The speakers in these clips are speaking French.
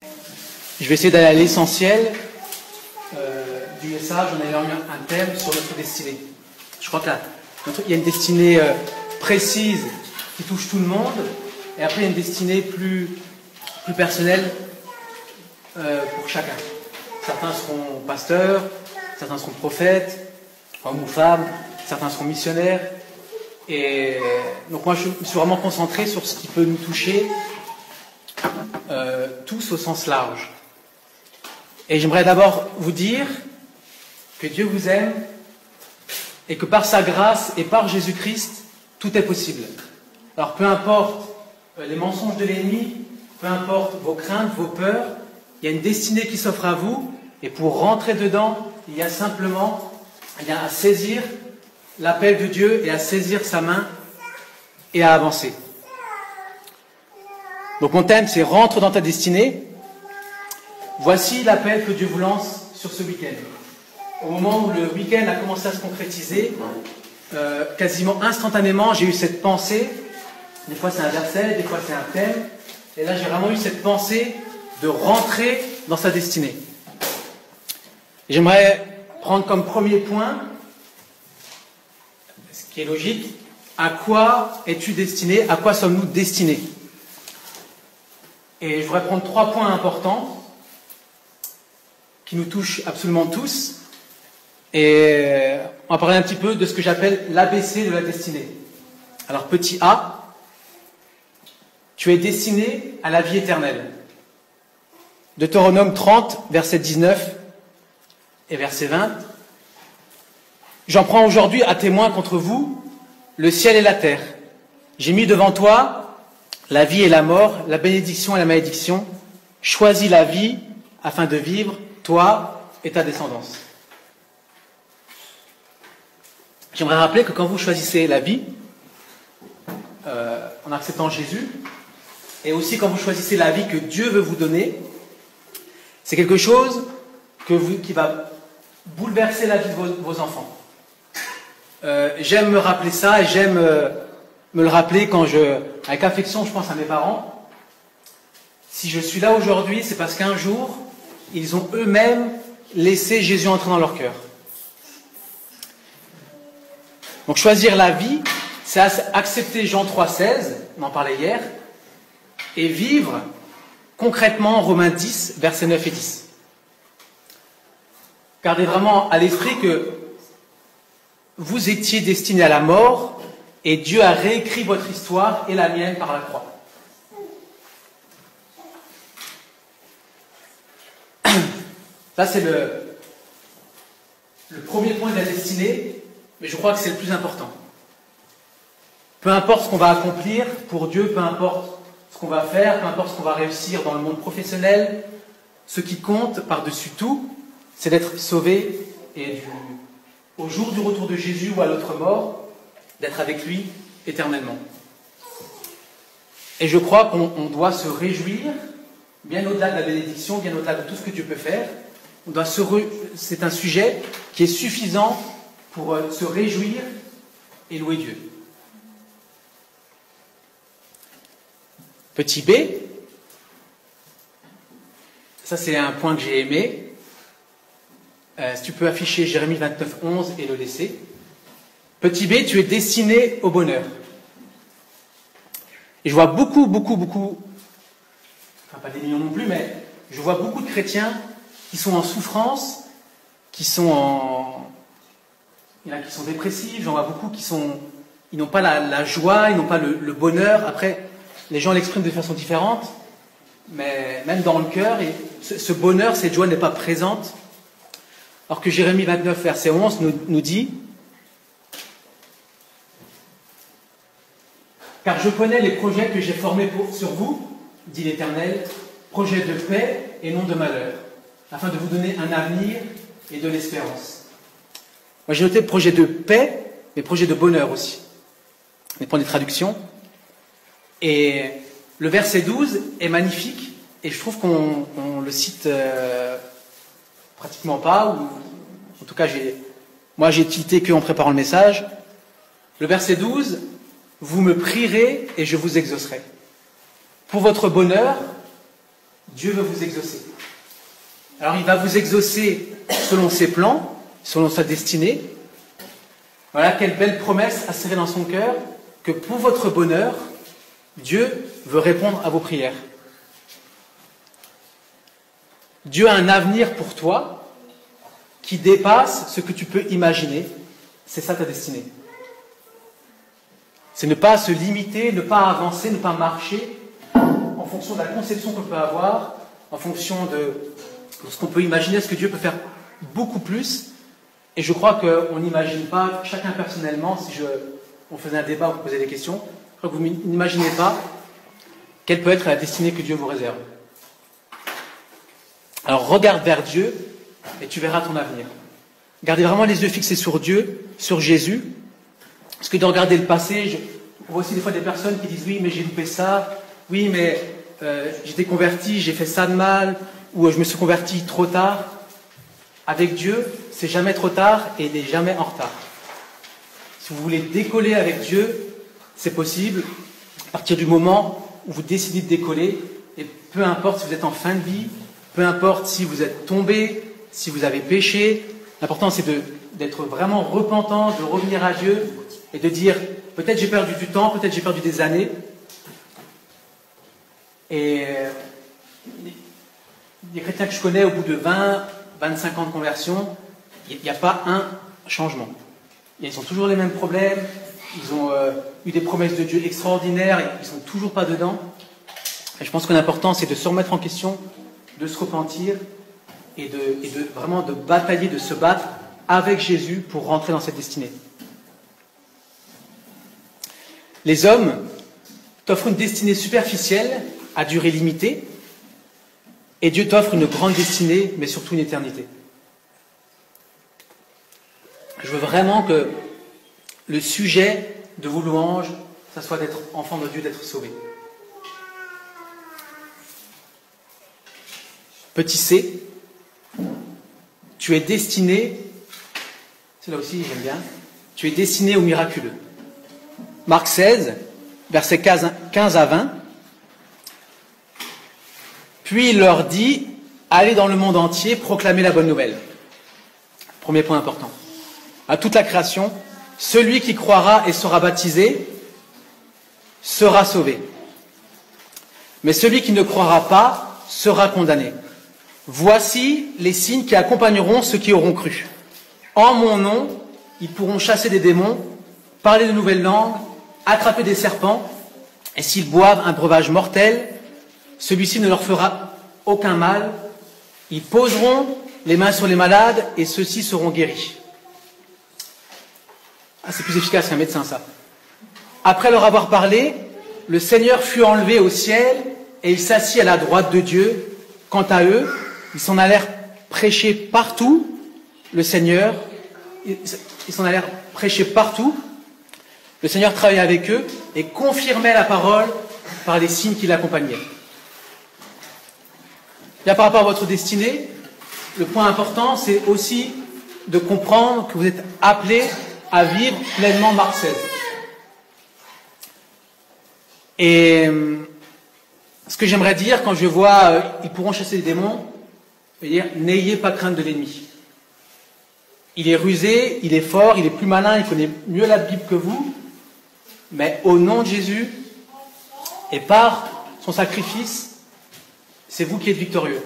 Je vais essayer d'aller à l'essentiel du message. On a eu un thème sur notre destinée. Je crois qu'il y a une destinée précise qui touche tout le monde, et après il y a une destinée plus personnelle pour chacun. Certains seront pasteurs, certains seront prophètes, hommes ou femmes, certains seront missionnaires. Et donc moi je me suis vraiment concentré sur ce qui peut nous toucher tous au sens large. Et j'aimerais d'abord vous dire que Dieu vous aime et que par sa grâce et par Jésus-Christ, tout est possible. Alors peu importe les mensonges de l'ennemi, peu importe vos craintes, vos peurs, il y a une destinée qui s'offre à vous, et pour rentrer dedans, il y a simplement à saisir l'appel de Dieu et à saisir sa main et à avancer. Donc mon thème c'est « Rentre dans ta destinée ». Voici l'appel que Dieu vous lance sur ce week-end. Au moment où le week-end a commencé à se concrétiser, quasiment instantanément, j'ai eu cette pensée. Des fois c'est un verset, des fois c'est un thème. Et là j'ai vraiment eu cette pensée de rentrer dans sa destinée. J'aimerais prendre comme premier point, ce qui est logique, à quoi es-tu destiné, à quoi sommes-nous destinés? Et je voudrais prendre 3 points importants qui nous touchent absolument tous. Et on va parler un petit peu de ce que j'appelle l'ABC de la destinée. Alors petit A, tu es destiné à la vie éternelle. Deutéronome 30, verset 19 et verset 20. J'en prends aujourd'hui à témoin contre vous le ciel et la terre. J'ai mis devant toi la vie et la mort, la bénédiction et la malédiction. Choisis la vie afin de vivre, toi et ta descendance. J'aimerais rappeler que quand vous choisissez la vie, en acceptant Jésus, et aussi quand vous choisissez la vie que Dieu veut vous donner, c'est quelque chose qui va bouleverser la vie de vos enfants. J'aime me rappeler ça, et j'aime me le rappeler avec affection, je pense à mes parents. Si je suis là aujourd'hui, c'est parce qu'un jour, ils ont eux-mêmes laissé Jésus entrer dans leur cœur. Donc choisir la vie, c'est accepter Jean 3,16, on en parlait hier, et vivre concrètement Romains 10, versets 9 et 10. Gardez vraiment à l'esprit que vous étiez destinés à la mort, et Dieu a réécrit votre histoire et la mienne par la croix. Ça, c'est le premier point de la destinée, mais je crois que c'est le plus important. Peu importe ce qu'on va accomplir pour Dieu, peu importe ce qu'on va faire, peu importe ce qu'on va réussir dans le monde professionnel, ce qui compte par-dessus tout, c'est d'être sauvé et au jour du retour de Jésus ou à l'autre mort, d'être avec lui éternellement. Et je crois qu'on doit se réjouir, bien au-delà de la bénédiction, bien au-delà de tout ce que Dieu peut faire. C'est un sujet qui est suffisant pour se réjouir et louer Dieu. Petit B, ça c'est un point que j'ai aimé. Si tu peux afficher Jérémie 29, 11 et le laisser. Petit B, tu es destiné au bonheur. Et je vois beaucoup, enfin pas des millions non plus, mais je vois beaucoup de chrétiens qui sont en souffrance, il y en a qui sont dépressifs, j'en vois beaucoup ils n'ont pas la joie, ils n'ont pas le bonheur. Après, les gens l'expriment de façon différente, mais même dans le cœur, et ce bonheur, cette joie n'est pas présente. Alors que Jérémie 29, verset 11 nous dit « Car je connais les projets que j'ai formés sur vous, dit l'Éternel, projets de paix et non de malheur, afin de vous donner un avenir et de l'espérance. » Moi j'ai noté projet de paix, mais projet de bonheur aussi. On prend des traductions. Et le verset 12 est magnifique, et je trouve qu'on le cite pratiquement pas, ou en tout cas moi j'ai tilté qu'en préparant le message. Le verset 12, vous me prierez et je vous exaucerai. Pour votre bonheur, Dieu veut vous exaucer. Alors il va vous exaucer selon ses plans, selon sa destinée. Voilà quelle belle promesse à serrer dans son cœur, que pour votre bonheur, Dieu veut répondre à vos prières. Dieu a un avenir pour toi qui dépasse ce que tu peux imaginer. C'est ça ta destinée. C'est ne pas se limiter, ne pas avancer, ne pas marcher en fonction de la conception qu'on peut avoir, en fonction de ce qu'on peut imaginer, ce que Dieu peut faire beaucoup plus. Et je crois qu'on n'imagine pas, chacun personnellement, si on faisait un débat, on vous posait des questions, je crois que vous n'imaginez pas quelle peut être la destinée que Dieu vous réserve. Alors regarde vers Dieu et tu verras ton avenir. Gardez vraiment les yeux fixés sur Dieu, sur Jésus. Parce que de regarder le passé, on voit aussi des fois des personnes qui disent « Oui, mais j'ai loupé ça. Oui, mais j'étais converti, j'ai fait ça de mal. » Ou « Je me suis converti trop tard. » Avec Dieu, c'est jamais trop tard et il n'est jamais en retard. Si vous voulez décoller avec Dieu, c'est possible à partir du moment où vous décidez de décoller. Et peu importe si vous êtes en fin de vie, peu importe si vous êtes tombé, si vous avez péché, l'important c'est d'être vraiment repentant, de revenir à Dieu et de dire peut-être j'ai perdu du temps, peut-être j'ai perdu des années. Et les chrétiens que je connais, au bout de 20, 25 ans de conversion, il n'y a pas un changement. Ils ont toujours les mêmes problèmes, ils ont eu des promesses de Dieu extraordinaires, ils ne sont toujours pas dedans. Et je pense que l'important c'est de se remettre en question, de se repentir et de vraiment de batailler, de se battre avec Jésus pour rentrer dans cette destinée. Les hommes t'offrent une destinée superficielle à durée limitée et Dieu t'offre une grande destinée, mais surtout une éternité. Je veux vraiment que le sujet de vos louanges, ça soit d'être enfant de Dieu, d'être sauvé. Petit c, tu es destiné, c'est là aussi j'aime bien, tu es destiné au miraculeux. Marc 16, versets 15 à 20. Puis il leur dit, allez dans le monde entier, proclamez la bonne nouvelle. Premier point important. À toute la création, celui qui croira et sera baptisé sera sauvé. Mais celui qui ne croira pas sera condamné. Voici les signes qui accompagneront ceux qui auront cru. En mon nom, ils pourront chasser des démons, parler de nouvelles langues, attraper des serpents, et s'ils boivent un breuvage mortel, celui-ci ne leur fera aucun mal. Ils poseront les mains sur les malades et ceux-ci seront guéris. Ah, c'est plus efficace qu'un médecin, ça. Après leur avoir parlé, le Seigneur fut enlevé au ciel et il s'assit à la droite de Dieu. Quant à eux, ils s'en allèrent prêcher partout. Le Seigneur, ils s'en allèrent prêcher partout. Le Seigneur travaillait avec eux et confirmait la parole par les signes qui l'accompagnaient. Bien, par rapport à votre destinée, le point important, c'est aussi de comprendre que vous êtes appelés à vivre pleinement Marc 16. Et ce que j'aimerais dire quand je vois ils pourront chasser les démons, je veux dire, n'ayez pas crainte de l'ennemi. Il est rusé, il est fort, il est plus malin, il connaît mieux la Bible que vous, mais au nom de Jésus et par son sacrifice, c'est vous qui êtes victorieux.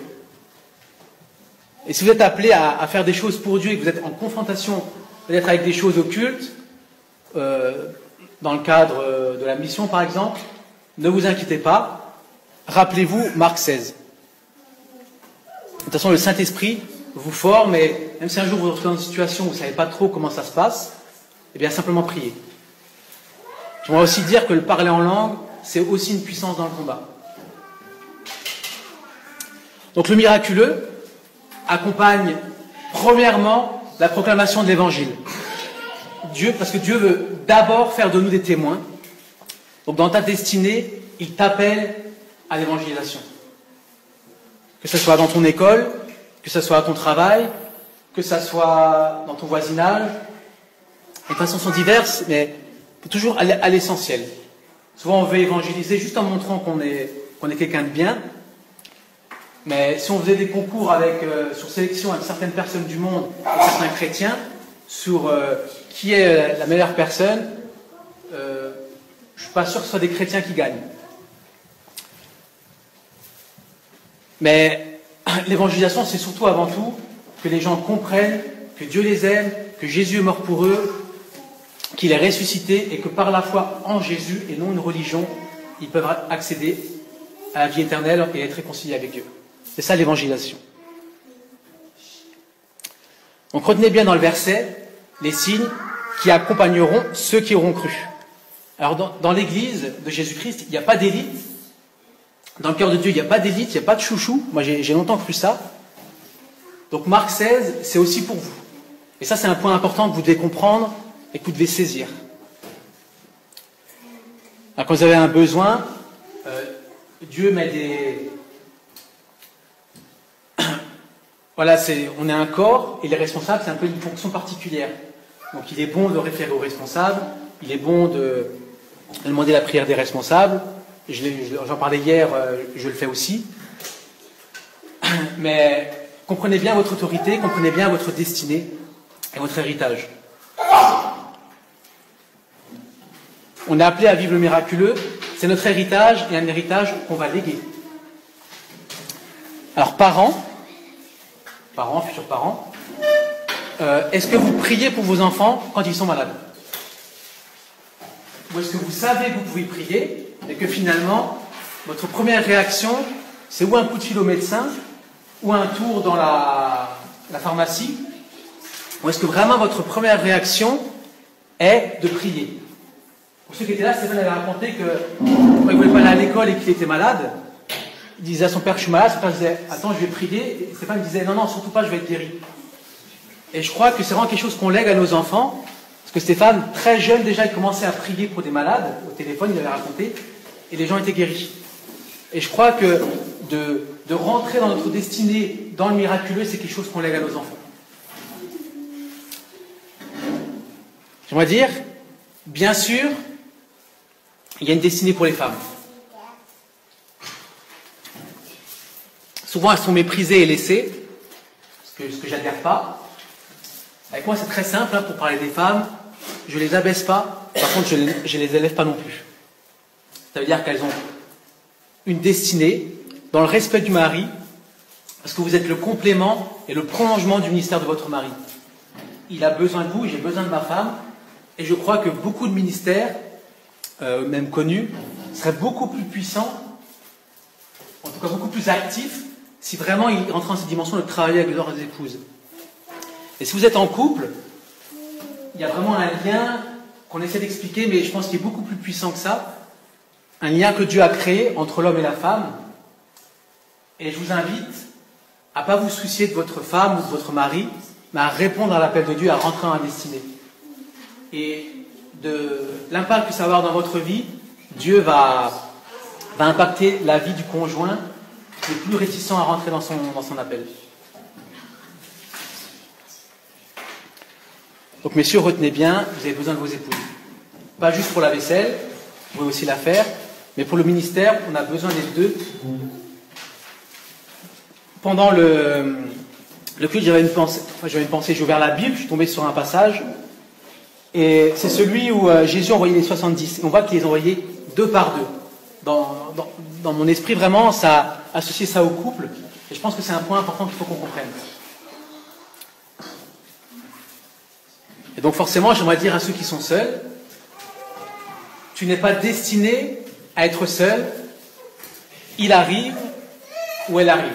Et si vous êtes appelé à faire des choses pour Dieu et que vous êtes en confrontation peut-être avec des choses occultes, dans le cadre de la mission par exemple, ne vous inquiétez pas, rappelez-vous Marc 16. De toute façon, le Saint-Esprit vous forme et même si un jour vous vous retrouvez dans une situation où vous ne savez pas trop comment ça se passe, eh bien simplement priez. J'aimerais aussi dire que le parler en langue, c'est aussi une puissance dans le combat. Donc le miraculeux accompagne premièrement la proclamation de l'Évangile. Parce que Dieu veut d'abord faire de nous des témoins. Donc dans ta destinée, il t'appelle à l'évangélisation. Que ce soit dans ton école, que ce soit à ton travail, que ce soit dans ton voisinage. Les façons sont diverses, mais il faut toujours aller à l'essentiel. Souvent on veut évangéliser juste en montrant qu'on est quelqu'un de bien. Mais si on faisait des concours avec, sur sélection avec certaines personnes du monde et certains chrétiens, sur qui est la meilleure personne, je ne suis pas sûr que ce soit des chrétiens qui gagnent. Mais l'évangélisation, c'est surtout avant tout que les gens comprennent que Dieu les aime, que Jésus est mort pour eux, qu'il est ressuscité et que par la foi en Jésus et non une religion, ils peuvent accéder à la vie éternelle et être réconciliés avec Dieu. C'est ça l'évangélisation. Donc retenez bien dans le verset les signes qui accompagneront ceux qui auront cru. Alors dans l'église de Jésus-Christ, il n'y a pas d'élite. Dans le cœur de Dieu, il n'y a pas d'élite, il n'y a pas de chouchou. Moi j'ai longtemps cru ça. Donc Marc 16, c'est aussi pour vous. Et ça c'est un point important que vous devez comprendre et que vous devez saisir. Alors, quand vous avez un besoin, Dieu met des... Voilà, on est un corps et les responsables, c'est un peu une fonction particulière. Donc il est bon de référer aux responsables, il est bon de demander la prière des responsables. J'en parlais hier, je le fais aussi. Mais comprenez bien votre autorité, comprenez bien votre destinée et votre héritage. On est appelé à vivre le miraculeux, c'est notre héritage et un héritage qu'on va léguer. Alors parents, futurs parents, est-ce que vous priez pour vos enfants quand ils sont malades? Ou est-ce que vous savez que vous pouvez prier et que finalement, votre première réaction, c'est ou un coup de fil au médecin, ou un tour dans la pharmacie, ou est-ce que vraiment votre première réaction est de prier? Pour ceux qui étaient là, Stéphane avait raconté que quand il ne voulait pas aller à l'école et qu'il était malade, il disait à son père, je suis malade, son père disait, attends, je vais prier, et Stéphane disait, non, non, surtout pas, je vais être guéri. Et je crois que c'est vraiment quelque chose qu'on lègue à nos enfants, parce que Stéphane, très jeune déjà, il commençait à prier pour des malades, au téléphone, il avait raconté, et les gens étaient guéris. Et je crois que de rentrer dans notre destinée, dans le miraculeux, c'est quelque chose qu'on lègue à nos enfants. J'aimerais dire, bien sûr, il y a une destinée pour les femmes. Souvent, elles sont méprisées et laissées, ce que j'adhère pas. Avec moi, c'est très simple, hein, pour parler des femmes. Je les abaisse pas, par contre, je les élève pas non plus. Ça veut dire qu'elles ont une destinée dans le respect du mari, parce que vous êtes le complément et le prolongement du ministère de votre mari. Il a besoin de vous, j'ai besoin de ma femme, et je crois que beaucoup de ministères, même connus, seraient beaucoup plus puissants, en tout cas beaucoup plus actifs, si vraiment ils rentraient dans cette dimension de travailler avec leurs épouses. Et si vous êtes en couple, il y a vraiment un lien qu'on essaie d'expliquer, mais je pense qu'il est beaucoup plus puissant que ça, un lien que Dieu a créé entre l'homme et la femme. Et je vous invite à ne pas vous soucier de votre femme ou de votre mari, mais à répondre à l'appel de Dieu, à rentrer dans la destinée. Et de l'impact que ça va avoir dans votre vie, Dieu va impacter la vie du conjoint qui est plus réticent à rentrer dans son appel. Donc messieurs, retenez bien, vous avez besoin de vos épouses. Pas juste pour la vaisselle, vous pouvez aussi la faire, mais pour le ministère, on a besoin des deux. Pendant le culte, j'avais une pensée, j'ai ouvert la Bible, je suis tombé sur un passage, et c'est celui où Jésus envoyait les 70. Et on voit qu'il les envoyait deux par deux. Dans mon esprit, vraiment, ça associe ça au couple, et je pense que c'est un point important qu'il faut qu'on comprenne. Et donc forcément, j'aimerais dire à ceux qui sont seuls, tu n'es pas destiné à être seul, il arrive ou elle arrive.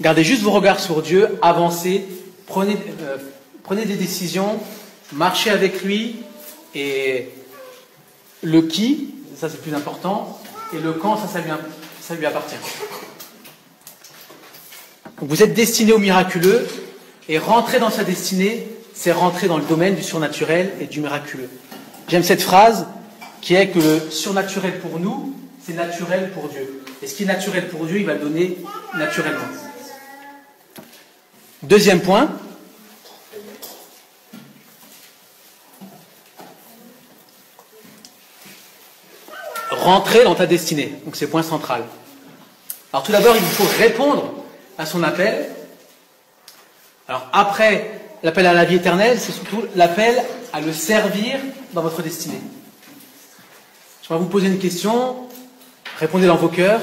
Gardez juste vos regards sur Dieu, avancez, prenez des décisions, marchez avec lui, et le qui, ça c'est le plus important, et le quand, ça lui appartient. Donc vous êtes destiné au miraculeux, et rentrer dans sa destinée, c'est rentrer dans le domaine du surnaturel et du miraculeux. J'aime cette phrase qui est que le surnaturel pour nous, c'est naturel pour Dieu. Et ce qui est naturel pour Dieu, il va le donner naturellement. Deuxième point. rentrer dans ta destinée. Donc c'est le point central. Alors tout d'abord, il vous faut répondre à son appel. Alors après l'appel à la vie éternelle, c'est surtout l'appel à le servir dans votre destinée. Je vais vous poser une question, répondez dans vos cœurs.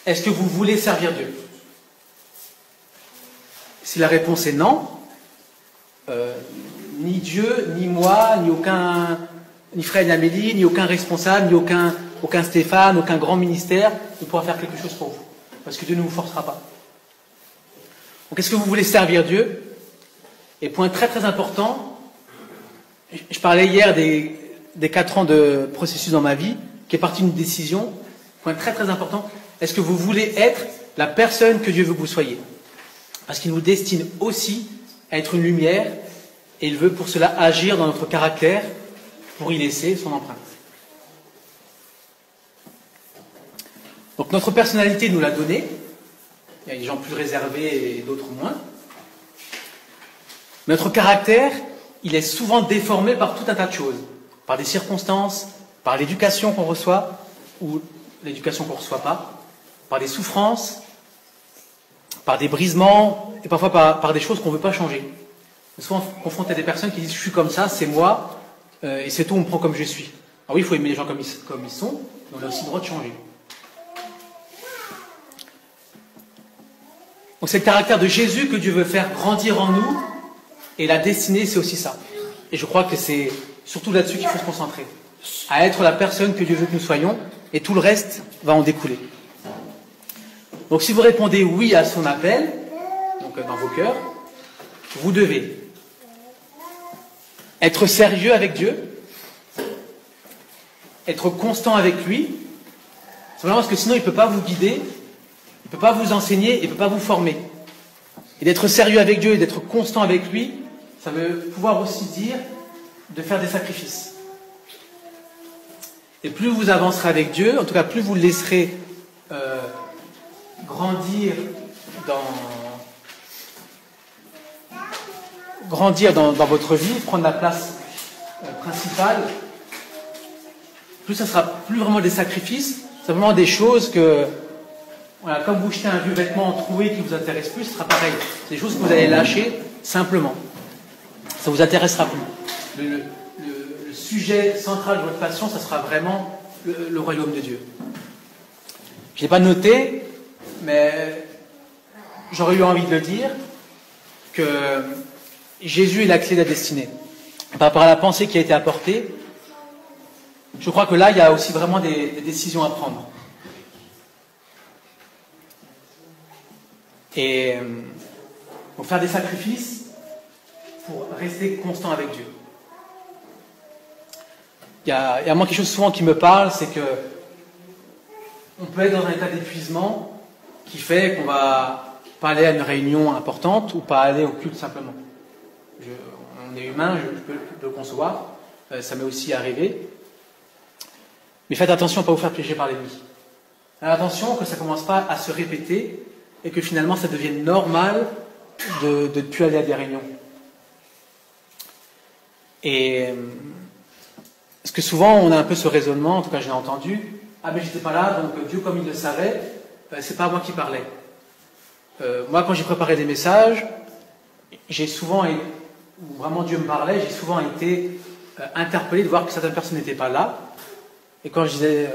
Est-ce que vous voulez servir Dieu? Si la réponse est non, ni Dieu, ni moi, ni Fred, ni Amélie, ni aucun responsable, ni aucun Stéphane, aucun grand ministère ne pourra faire quelque chose pour vous. Parce que Dieu ne vous forcera pas. Donc est-ce que vous voulez servir Dieu? Et point très très important, je parlais hier des 4 ans de processus dans ma vie, qui est partie d'une décision. Point très très important, est-ce que vous voulez être la personne que Dieu veut que vous soyez? Parce qu'il nous destine aussi à être une lumière, et il veut pour cela agir dans notre caractère pour y laisser son empreinte. Donc notre personnalité nous l'a donnée. Il y a des gens plus réservés et d'autres moins. Notre caractère, il est souvent déformé par tout un tas de choses. Par des circonstances, par l'éducation qu'on reçoit, ou l'éducation qu'on ne reçoit pas, par des souffrances, par des brisements, et parfois par des choses qu'on ne veut pas changer. On est souvent confronté à des personnes qui disent « je suis comme ça, c'est moi, et c'est tout, on me prend comme je suis ». Alors oui, il faut aimer les gens comme ils sont, mais on a aussi le droit de changer. Donc c'est le caractère de Jésus que Dieu veut faire grandir en nous, et la destinée, c'est aussi ça. Et je crois que c'est surtout là-dessus qu'il faut se concentrer. À être la personne que Dieu veut que nous soyons, et tout le reste va en découler. Donc si vous répondez oui à son appel, donc dans vos cœurs, vous devez être sérieux avec Dieu, être constant avec lui, simplement parce que sinon il ne peut pas vous guider, il ne peut pas vous enseigner, il ne peut pas vous former. Et d'être sérieux avec Dieu et d'être constant avec lui, ça veut pouvoir aussi dire de faire des sacrifices. Et plus vous avancerez avec Dieu, en tout cas plus vous le laisserez grandir dans votre vie, prendre la place principale, plus ça sera plus vraiment des sacrifices, simplement des choses que, voilà, comme vous jetez un vieux vêtement troué qui ne vous intéresse plus, ce sera pareil. C'est des choses que vous allez lâcher simplement. Ça ne vous intéressera plus. Le sujet central de votre passion, ça sera vraiment le royaume de Dieu. Je n'ai pas noté, mais j'aurais eu envie de le dire, que Jésus est la clé de la destinée. Par rapport à la pensée qui a été apportée, je crois que là, il y a aussi vraiment des décisions à prendre. Et pour faire des sacrifices, pour rester constant avec Dieu. Il y a moi quelque chose souvent qui me parle, c'est que on peut être dans un état d'épuisement qui fait qu'on va pas aller à une réunion importante ou pas aller au culte simplement. On est humain, je peux le concevoir, ça m'est aussi arrivé. Mais faites attention à ne pas vous faire piéger par l'ennemi. Faites attention que ça ne commence pas à se répéter et que finalement ça devienne normal de ne plus aller à des réunions. Et parce que souvent on a un peu ce raisonnement, en tout cas je l'ai entendu, ah mais j'étais pas là, donc Dieu comme il le savait, c'est pas moi qui parlais. Moi quand j'ai préparé des messages, j'ai souvent, où vraiment Dieu me parlait, j'ai souvent été interpellé de voir que certaines personnes n'étaient pas là. Et quand je disais,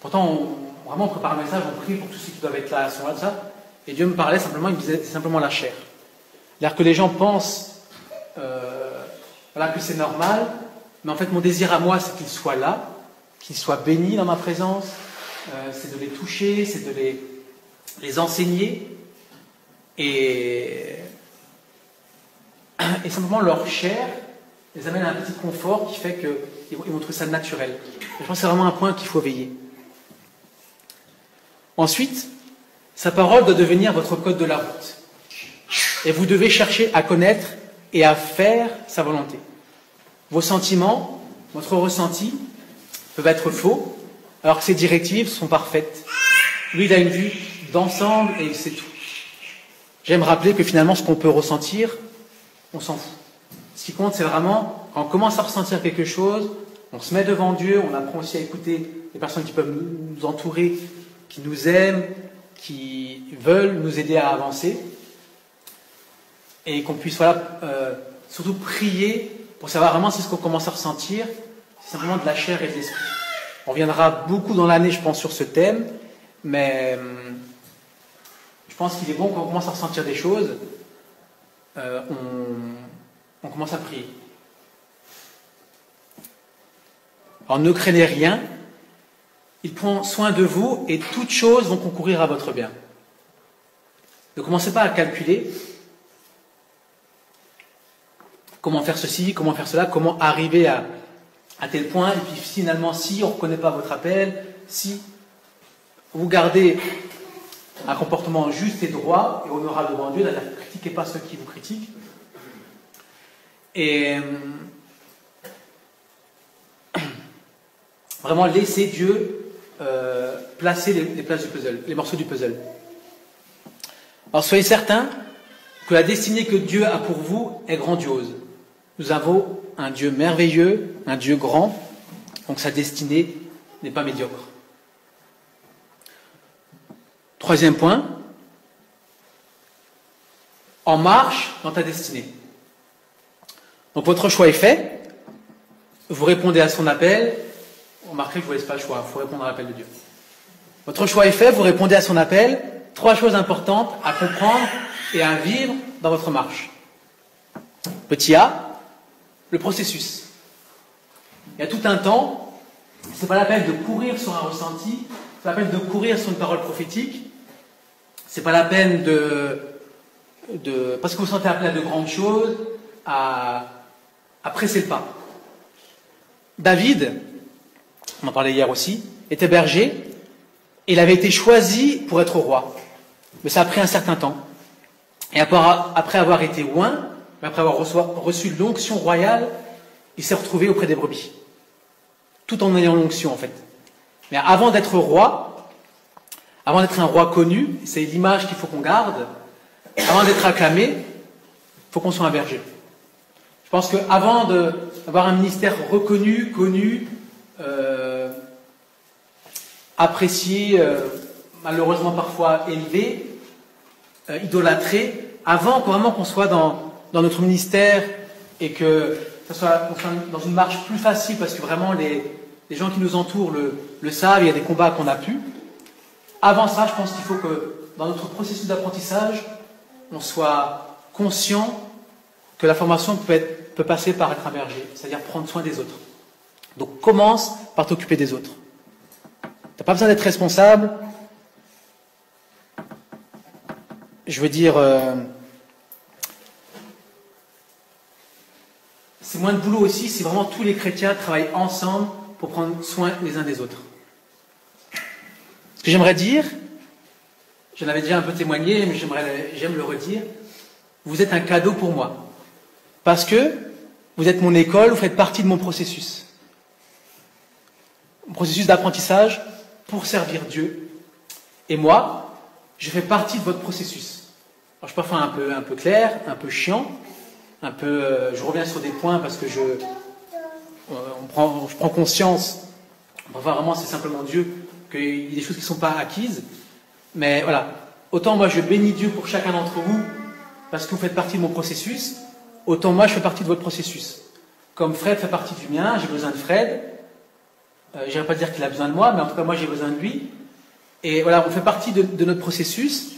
pourtant vraiment on prépare un message, on prie pour tous ceux qui doivent être là à ce moment-là, ça, et Dieu me parlait simplement, il me disait c'est simplement la chair. C'est-à-dire que les gens pensent voilà, que c'est normal, mais en fait mon désir à moi c'est qu'ils soient là, qu'ils soient bénis dans ma présence, c'est de les toucher, c'est de les enseigner, et simplement leur chair les amène à un petit confort qui fait qu'ils vont trouver ça naturel. Et je pense que c'est vraiment un point qu'il faut veiller. Ensuite, sa parole doit devenir votre code de la route. Et vous devez chercher à connaître et à faire sa volonté. Vos sentiments, votre ressenti, peuvent être faux, alors que ses directives sont parfaites. Lui, il a une vue d'ensemble et il sait tout. J'aime rappeler que finalement, ce qu'on peut ressentir, on s'en fout. Ce qui compte, c'est vraiment, quand on commence à ressentir quelque chose, On se met devant Dieu, on apprend aussi à écouter les personnes qui peuvent nous entourer, qui nous aiment, qui veulent nous aider à avancer. Et qu'on puisse surtout prier pour savoir vraiment si ce qu'on commence à ressentir, c'est simplement de la chair et de l'esprit. On reviendra beaucoup dans l'année, je pense, sur ce thème, mais je pense qu'il est bon quand on commence à ressentir des choses, on commence à prier. Alors ne craignez rien, il prend soin de vous et toutes choses vont concourir à votre bien. Ne commencez pas à calculer comment faire ceci, comment faire cela, comment arriver à tel point, et puis finalement, si on ne reconnaît pas votre appel, si vous gardez un comportement juste et droit et honorable devant Dieu, c'est-à-dire ne critiquez pas ceux qui vous critiquent, et vraiment laissez Dieu placer les places du puzzle, les morceaux du puzzle. Alors soyez certains que la destinée que Dieu a pour vous est grandiose. Nous avons un Dieu merveilleux, un Dieu grand, donc sa destinée n'est pas médiocre. Troisième point, en marche dans ta destinée. Donc votre choix est fait, vous répondez à son appel. Remarquez que je ne vous laisse pas le choix, il faut répondre à l'appel de Dieu. Votre choix est fait, vous répondez à son appel. 3 choses importantes à comprendre et à vivre dans votre marche. Petit A, le processus. Il y a tout un temps, ce n'est pas la peine de courir sur un ressenti, c'est pas la peine de courir sur une parole prophétique, c'est pas la peine parce que vous sentez appelé à de grandes choses, à presser le pas. David, on en parlait hier aussi, était berger, et il avait été choisi pour être roi. Mais ça a pris un certain temps. Et après avoir été oint, après avoir reçu l'onction royale, il s'est retrouvé auprès des brebis. Tout en ayant l'onction, en fait. Mais avant d'être roi, avant d'être un roi connu, c'est l'image qu'il faut qu'on garde, avant d'être acclamé, il faut qu'on soit un berger. Je pense qu'avant d'avoir un ministère reconnu, connu, apprécié, malheureusement parfois élevé, idolâtré, avant vraiment qu'on soit dans notre ministère et que qu'on soit dans une marche plus facile, parce que vraiment les gens qui nous entourent le savent, il y a des combats qu'on a pu. Avant ça, je pense qu'il faut que dans notre processus d'apprentissage, on soit conscient que la formation peut passer par être un berger, c'est-à-dire prendre soin des autres. Donc commence par t'occuper des autres. Tu n'as pas besoin d'être responsable. Je veux dire, c'est moins de boulot aussi si vraiment tous les chrétiens travaillent ensemble pour prendre soin les uns des autres. Ce que j'aimerais dire, j'en avais déjà un peu témoigné, mais j'aime le redire, vous êtes un cadeau pour moi. Parce que vous êtes mon école, vous faites partie de mon processus. Mon processus d'apprentissage pour servir Dieu. Et moi, je fais partie de votre processus. Alors, je suis parfois un peu clair, un peu chiant, je reviens sur des points parce que je prends conscience, parfois vraiment c'est simplement Dieu, qu'il y a des choses qui ne sont pas acquises. Mais voilà, autant moi je bénis Dieu pour chacun d'entre vous, parce que vous faites partie de mon processus, autant moi je fais partie de votre processus. Comme Fred fait partie du mien, j'ai besoin de Fred. Je n'irai pas dire qu'il a besoin de moi, mais en tout cas moi j'ai besoin de lui. Et voilà, on fait partie de notre processus.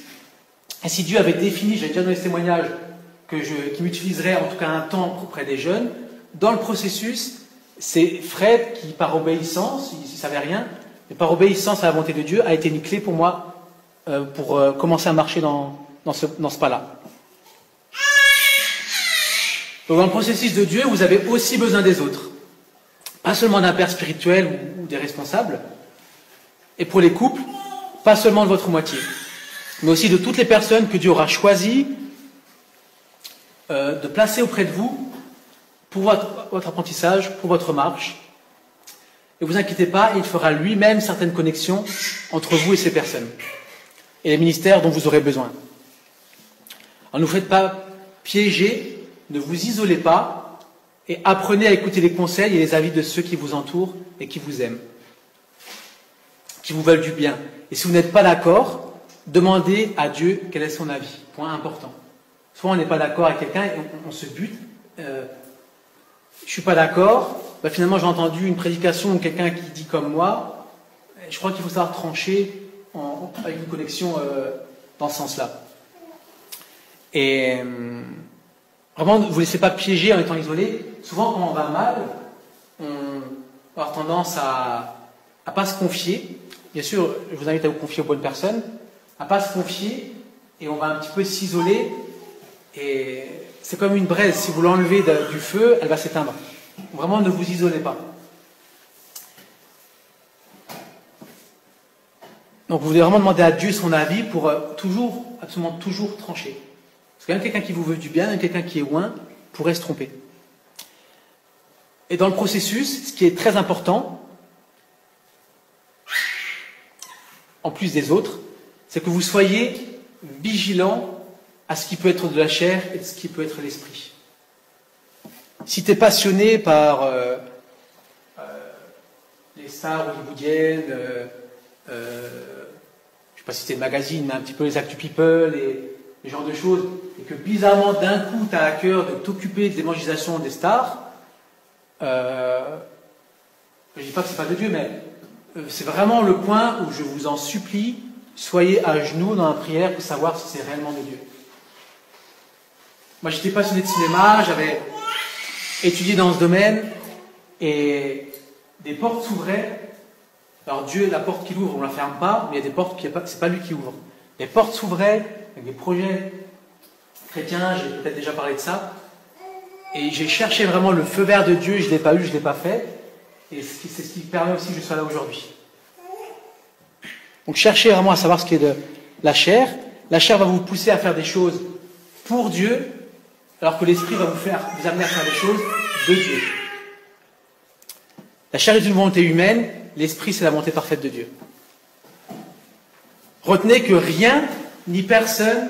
Et si Dieu avait défini, j'ai déjà donné ce témoignage, qui m'utiliserait en tout cas un temps auprès des jeunes, dans le processus, c'est Fred qui, par obéissance, il ne savait rien, mais par obéissance à la volonté de Dieu, a été une clé pour moi pour commencer à marcher dans ce pas-là. Donc dans le processus de Dieu, vous avez aussi besoin des autres. Pas seulement d'un père spirituel ou des responsables. Et pour les couples, pas seulement de votre moitié, mais aussi de toutes les personnes que Dieu aura choisies de placer auprès de vous pour votre apprentissage, pour votre marche. Et ne vous inquiétez pas, il fera lui-même certaines connexions entre vous et ces personnes, et les ministères dont vous aurez besoin. Alors ne vous faites pas piéger, ne vous isolez pas, et apprenez à écouter les conseils et les avis de ceux qui vous entourent et qui vous aiment, qui vous veulent du bien. Et si vous n'êtes pas d'accord, demandez à Dieu quel est son avis. Point important. Soit on n'est pas d'accord avec quelqu'un et on se bute. Je ne suis pas d'accord. Bah, finalement, j'ai entendu une prédication de quelqu'un qui dit comme moi. Je crois qu'il faut savoir trancher avec une connexion dans ce sens-là. Et vraiment, ne vous laissez pas piéger en étant isolé. Souvent, quand on va mal, on va avoir tendance à ne pas se confier. Bien sûr, je vous invite à vous confier aux bonnes personnes, à ne pas se confier, et on va un petit peu s'isoler. Et c'est comme une braise. Si vous l'enlevez du feu, elle va s'éteindre. Vraiment, ne vous isolez pas. Donc, vous devez vraiment demander à Dieu son avis pour absolument toujours trancher. Parce que même quelqu'un qui vous veut du bien, même quelqu'un qui est loin, pourrait se tromper. Et dans le processus, ce qui est très important, en plus des autres, c'est que vous soyez vigilants à ce qui peut être de la chair et de ce qui peut être l'esprit. Si tu es passionné par les stars hollywoodiennes, je ne vais pas citer le magazine, mais un petit peu les Actu People et les genres de choses, et que bizarrement d'un coup tu as à cœur de t'occuper de l'évangélisation des stars, je ne dis pas que c'est pas de Dieu, mais c'est vraiment le point où je vous en supplie, soyez à genoux dans la prière pour savoir si c'est réellement de Dieu. Moi j'étais passionné de cinéma, j'avais étudié dans ce domaine, et des portes s'ouvraient. Alors Dieu, la porte qu'il ouvre, on ne la ferme pas, mais il y a des portes, c'est pas lui qui ouvre. Les portes s'ouvraient avec des projets chrétiens, j'ai peut-être déjà parlé de ça, et j'ai cherché vraiment le feu vert de Dieu, je ne l'ai pas eu, je ne l'ai pas fait, et c'est ce qui permet aussi que je sois là aujourd'hui. Donc cherchez vraiment à savoir ce qui est de la chair. La chair va vous pousser à faire des choses pour Dieu, alors que l'esprit va vous amener à faire des choses de Dieu. La chair est une volonté humaine, l'esprit c'est la volonté parfaite de Dieu. Retenez que rien ni personne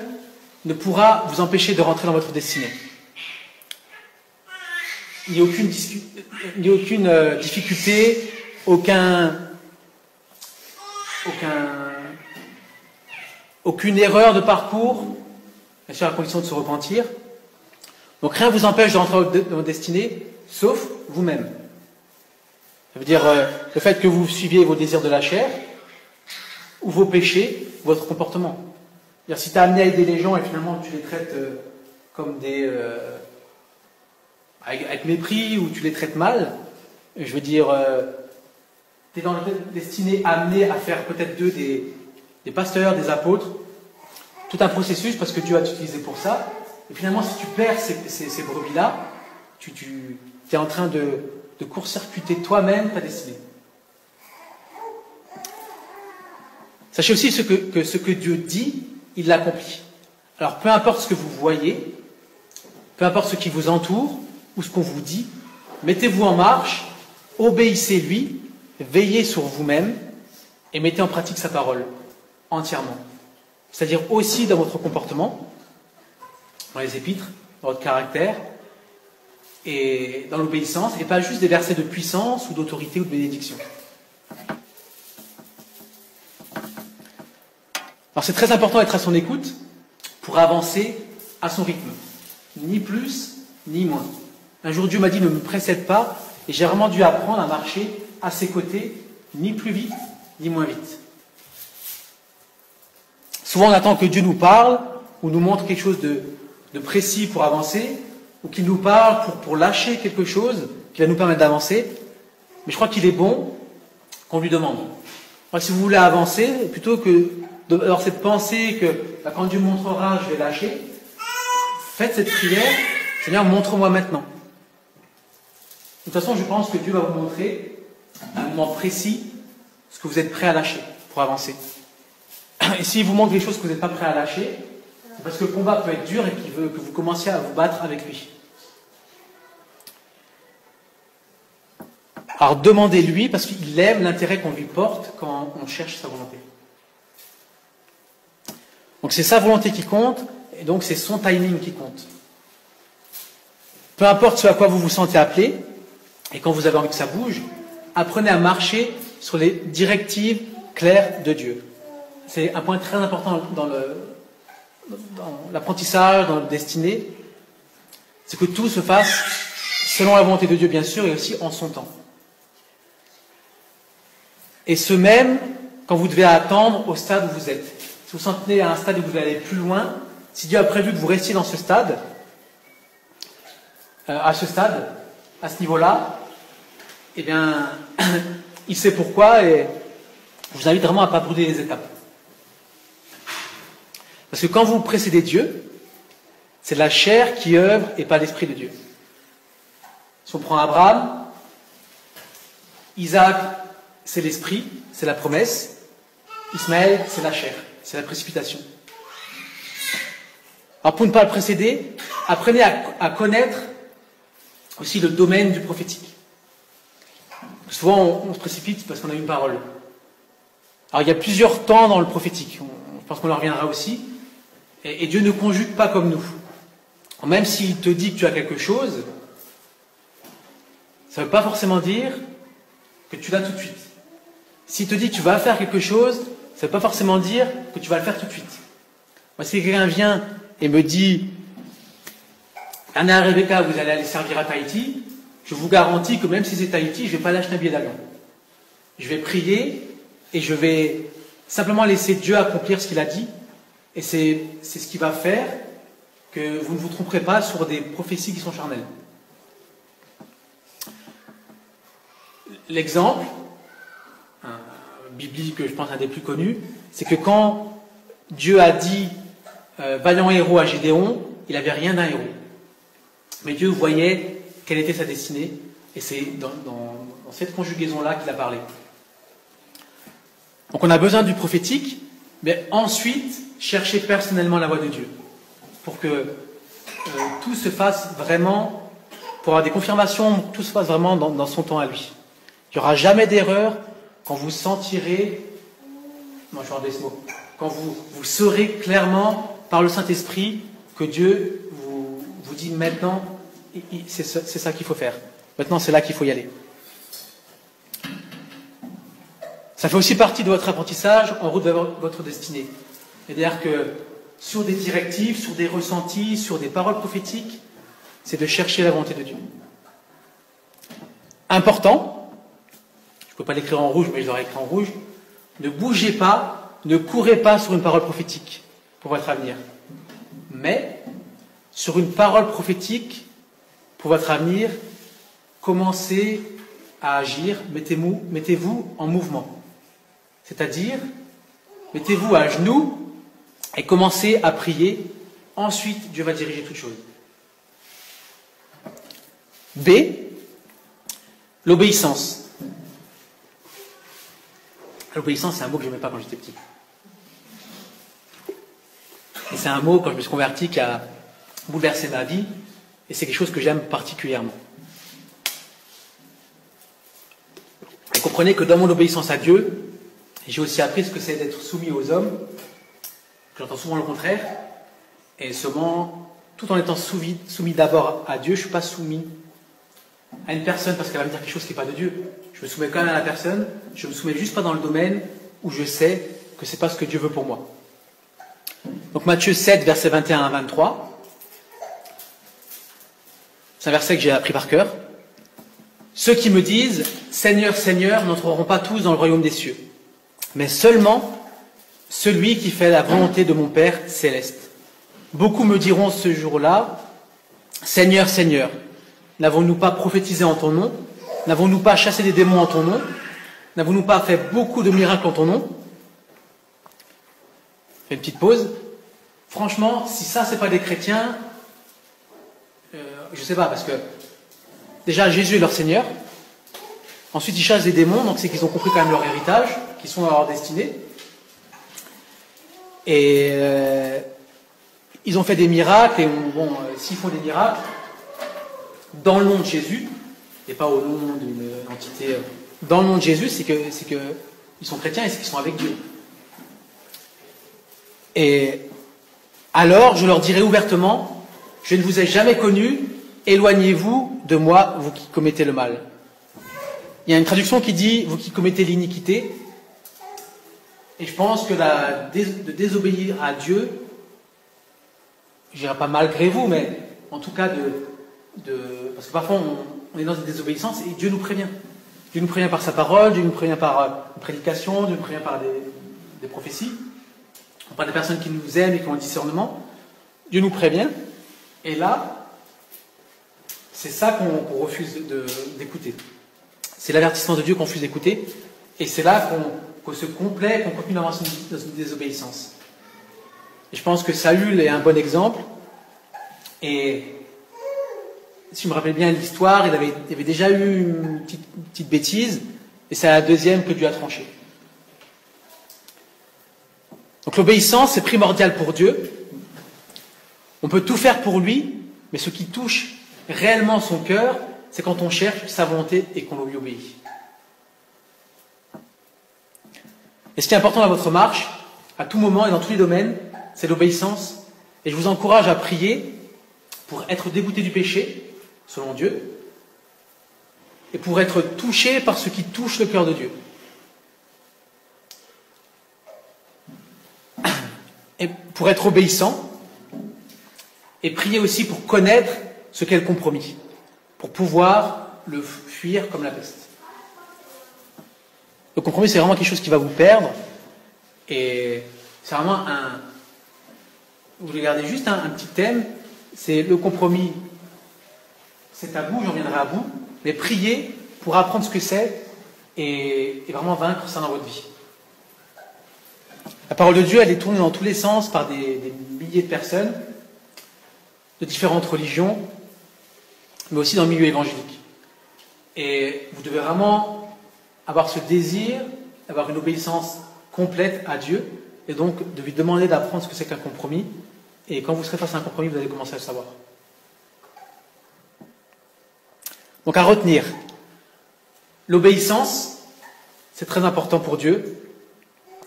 ne pourra vous empêcher de rentrer dans votre destinée. Il n'y a aucune difficulté, aucune erreur de parcours, bien sûr à condition de se repentir. Donc rien ne vous empêche de rentrer dans votre destinée, sauf vous-même. Ça veut dire le fait que vous suiviez vos désirs de la chair, ou vos péchés, votre comportement. C'est-à-dire, si tu as amené à aider les gens et finalement tu les traites comme avec mépris, ou tu les traites mal, je veux dire, tu es dans la destinée amené à faire peut-être d'eux des pasteurs, des apôtres, tout un processus parce que Dieu va t'utiliser pour ça. Et finalement, si tu perds ces brebis-là, tu es en train de court-circuiter toi-même ta destinée. Sachez aussi que ce que Dieu dit, il l'accomplit. Alors, peu importe ce que vous voyez, peu importe ce qui vous entoure, ou ce qu'on vous dit, mettez-vous en marche, obéissez-lui, veillez sur vous-même, et mettez en pratique sa parole, entièrement. C'est-à-dire aussi dans votre comportement, dans les épîtres, dans votre caractère, et dans l'obéissance, et pas juste des versets de puissance, ou d'autorité, ou de bénédiction. Alors c'est très important d'être à son écoute pour avancer à son rythme. Ni plus, ni moins. Un jour Dieu m'a dit ne me précède pas, et j'ai vraiment dû apprendre à marcher à ses côtés, ni plus vite, ni moins vite. Souvent on attend que Dieu nous parle, ou nous montre quelque chose de précis pour avancer, ou qu'il nous parle pour lâcher quelque chose qui va nous permettre d'avancer. Mais je crois qu'il est bon qu'on lui demande. Alors, si vous voulez avancer, plutôt que d'avoir cette pensée que quand Dieu montrera, je vais lâcher, faites cette prière, Seigneur, montre-moi maintenant. De toute façon, je pense que Dieu va vous montrer à un moment précis ce que vous êtes prêt à lâcher pour avancer. Et s'il vous montre des choses que vous n'êtes pas prêt à lâcher, c'est parce que le combat peut être dur et qu'il veut que vous commenciez à vous battre avec lui. Alors demandez-lui, parce qu'il aime l'intérêt qu'on lui porte quand on cherche sa volonté. Donc c'est sa volonté qui compte, et donc c'est son timing qui compte. Peu importe ce à quoi vous vous sentez appelé, et quand vous avez envie que ça bouge, apprenez à marcher sur les directives claires de Dieu. C'est un point très important dans l'apprentissage, dans le destiné, c'est que tout se fasse selon la volonté de Dieu, bien sûr, et aussi en son temps. Et ce même quand vous devez attendre au stade où vous êtes. Si vous sentez à un stade où vous devez aller plus loin, si Dieu a prévu que vous restiez dans ce stade, à ce niveau-là, eh bien, il sait pourquoi, et je vous invite vraiment à ne pas brûler les étapes. Parce que quand vous précédez Dieu, c'est la chair qui œuvre et pas l'esprit de Dieu. Si on prend Abraham, Isaac, c'est l'esprit, c'est la promesse. Ismaël, c'est la chair, c'est la précipitation. Alors pour ne pas le précéder, apprenez à connaître aussi le domaine du prophétique. Souvent on se précipite parce qu'on a une parole. Alors il y a plusieurs temps dans le prophétique, je pense qu'on en reviendra aussi, et Dieu ne conjugue pas comme nous. Même s'il te dit que tu as quelque chose, ça ne veut pas forcément dire que tu l'as tout de suite. S'il te dit que tu vas faire quelque chose, ça ne veut pas forcément dire que tu vas le faire tout de suite. Moi, si quelqu'un vient et me dit « Anna et Rebecca, vous allez aller servir à Tahiti », je vous garantis que même si c'est Tahiti, je ne vais pas lâcher un billet d'avion. Je vais prier et je vais simplement laisser Dieu accomplir ce qu'il a dit. Et c'est ce qui va faire que vous ne vous tromperez pas sur des prophéties qui sont charnelles. L'exemple biblique, que je pense un des plus connus, c'est que quand Dieu a dit vaillant héros à Gédéon, il n'avait rien d'un héros. Mais Dieu voyait quelle était sa destinée, et c'est dans cette conjugaison-là qu'il a parlé. Donc on a besoin du prophétique, mais ensuite chercher personnellement la voix de Dieu, pour que tout se fasse vraiment, pour avoir des confirmations, tout se fasse vraiment dans son temps à lui. Il n'y aura jamais d'erreur quand vous sentirez, moi je vais enlever ce mot, quand vous saurez clairement par le Saint-Esprit que Dieu vous dit maintenant, c'est ça qu'il faut faire. Maintenant c'est là qu'il faut y aller. Ça fait aussi partie de votre apprentissage en route vers votre destinée. C'est-à-dire que sur des directives, sur des ressentis, sur des paroles prophétiques, c'est de chercher la volonté de Dieu. Important, je ne peux pas l'écrire en rouge, mais je l'aurais écrit en rouge, ne bougez pas, ne courez pas sur une parole prophétique pour votre avenir. Mais, sur une parole prophétique pour votre avenir, commencez à agir, mettez-vous en mouvement. C'est-à-dire, mettez-vous à genoux et commencez à prier. Ensuite, Dieu va diriger toutes choses. B, l'obéissance. L'obéissance, c'est un mot que je n'aimais pas quand j'étais petit. Et c'est un mot, quand je me suis converti, qui a bouleversé ma vie. Et c'est quelque chose que j'aime particulièrement. Vous comprenez que dans mon obéissance à Dieu, j'ai aussi appris ce que c'est d'être soumis aux hommes. J'entends souvent le contraire. Et seulement, tout en étant soumis d'abord à Dieu, je ne suis pas soumis à une personne parce qu'elle va me dire quelque chose qui n'est pas de Dieu. Je me soumets quand même à la personne, je ne me soumets juste pas dans le domaine où je sais que ce n'est pas ce que Dieu veut pour moi. Donc Matthieu 7, versets 21 à 23. C'est un verset que j'ai appris par cœur. Ceux qui me disent « Seigneur, Seigneur » n'entreront pas tous dans le royaume des cieux, mais seulement celui qui fait la volonté de mon Père céleste. Beaucoup me diront ce jour-là « Seigneur, Seigneur, n'avons-nous pas prophétisé en ton nom? N'avons-nous pas chassé des démons en ton nom? N'avons-nous pas fait beaucoup de miracles en ton nom ?» Je fais une petite pause. Franchement, si ça, c'est pas des chrétiens, je sais pas, parce que déjà, Jésus est leur Seigneur. Ensuite, ils chassent des démons, donc c'est qu'ils ont compris quand même leur héritage, qu'ils sont dans leur destinée. Et ils ont fait des miracles, et s'ils font des miracles, dans le nom de Jésus, et pas au nom d'une entité, dans le nom de Jésus, c'est que ils sont chrétiens et c'est qu'ils sont avec Dieu. Et alors, je leur dirai ouvertement, je ne vous ai jamais connus, éloignez-vous de moi, vous qui commettez le mal. Il y a une traduction qui dit, vous qui commettez l'iniquité. Et je pense que de désobéir à Dieu, je dirais pas malgré vous, mais en tout cas parce que parfois on est dans une désobéissance et Dieu nous prévient. Dieu nous prévient par sa parole, Dieu nous prévient par une prédication, Dieu nous prévient par des prophéties, par des personnes qui nous aiment et qui ont le discernement. Dieu nous prévient, et là, c'est ça qu'on refuse d'écouter. C'est l'avertissement de Dieu qu'on refuse d'écouter, et c'est là qu'on se complaît, qu'on continue d'avancer dans une désobéissance. Et je pense que Saül est un bon exemple, et si je me rappelle bien l'histoire, il avait déjà eu une petite bêtise, et c'est la deuxième que Dieu a tranché. Donc l'obéissance, c'est primordial pour Dieu. On peut tout faire pour lui, mais ce qui touche réellement son cœur, c'est quand on cherche sa volonté et qu'on lui obéit. Et ce qui est important dans votre marche, à tout moment et dans tous les domaines, c'est l'obéissance. Et je vous encourage à prier pour être dégoûté du péché, selon Dieu, et pour être touché par ce qui touche le cœur de Dieu. Et pour être obéissant, et prier aussi pour connaître ce qu'est le compromis, pour pouvoir le fuir comme la peste. Le compromis, c'est vraiment quelque chose qui va vous perdre, et c'est vraiment vous regardez juste un petit thème, c'est le compromis, c'est à vous, j'en viendrai à vous, mais priez pour apprendre ce que c'est, et vraiment vaincre ça dans votre vie. La parole de Dieu, elle est tournée dans tous les sens par des milliers de personnes, de différentes religions, mais aussi dans le milieu évangélique. Et vous devez vraiment avoir ce désir, avoir une obéissance complète à Dieu, et donc de lui demander d'apprendre ce que c'est qu'un compromis. Et quand vous serez face à un compromis, vous allez commencer à le savoir. Donc à retenir, l'obéissance, c'est très important pour Dieu,